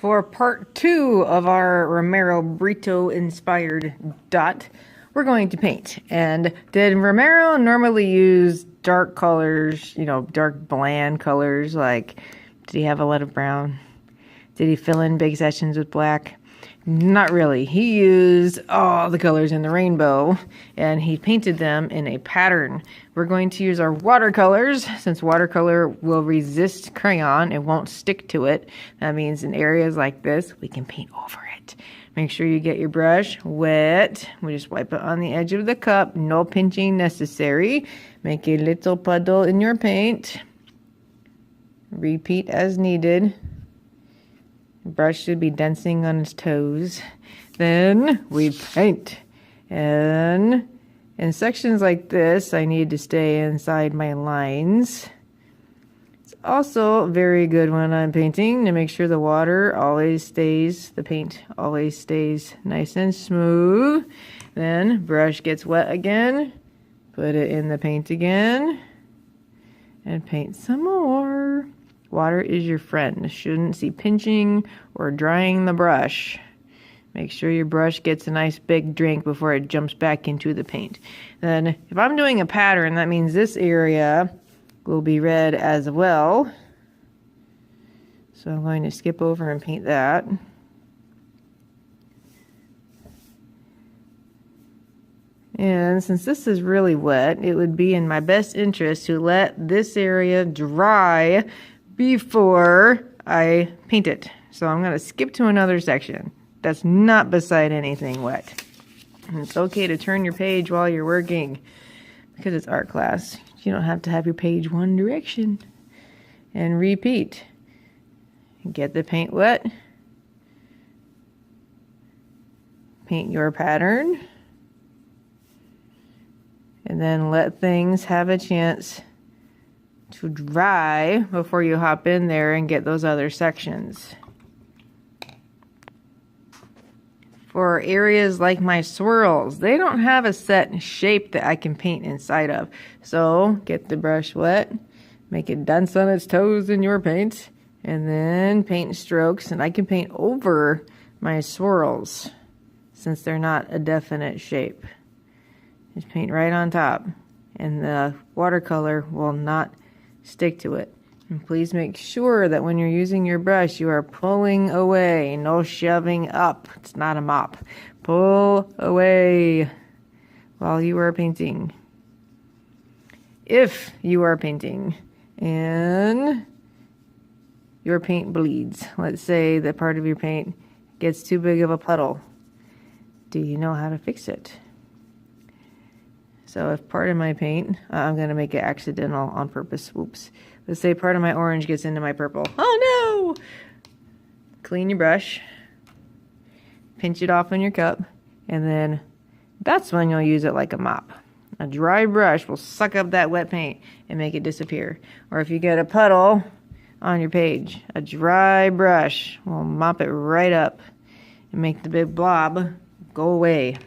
For part 2 of our Romero Britto inspired dot, we're going to paint. And did Romero normally use dark colors, dark bland colors? Like, did he have a lot of brown? Did he fill in big sections with black? Not really. He used all the colors in the rainbow and he painted them in a pattern. We're going to use our watercolors. Since watercolor will resist crayon, it won't stick to it. That means in areas like this, we can paint over it. Make sure you get your brush wet. We just wipe it on the edge of the cup. No pinching necessary. Make a little puddle in your paint. Repeat as needed. Brush should be dancing on its toes. Then we paint. And in sections like this, I need to stay inside my lines. It's also very good when I'm painting to make sure the water always stays, the paint always stays nice and smooth. Then brush gets wet again. Put it in the paint again. And paint some more. Water is your friend. Shouldn't see pinching or drying the brush. Make sure your brush gets a nice big drink before it jumps back into the paint. Then if I'm doing a pattern, that means this area will be red as well. So I'm going to skip over and paint that. And since this is really wet, it would be in my best interest to let this area dry before I paint it. So I'm going to skip to another section that's not beside anything wet. And it's okay to turn your page while you're working because it's art class. You don't have to have your page one direction. And repeat. Get the paint wet. Paint your pattern. And then let things have a chance to dry before you hop in there and get those other sections. For areas like my swirls, they don't have a set shape that I can paint inside of. So get the brush wet, make it dance on its toes in your paint, and then paint strokes. And I can paint over my swirls since they're not a definite shape. Just paint right on top, and the watercolor will not stick to it. And please make sure that when you're using your brush, you are pulling away, no shoving up. It's not a mop. Pull away while you are painting. If you are painting and your paint bleeds, let's say that part of your paint gets too big of a puddle, do you know how to fix it? So if part of my paint, I'm going to make it accidental on purpose. Whoops. Let's say part of my orange gets into my purple. Oh no! Clean your brush. Pinch it off on your cup. And then that's when you'll use it like a mop. A dry brush will suck up that wet paint and make it disappear. Or if you get a puddle on your page, a dry brush will mop it right up and make the big blob go away.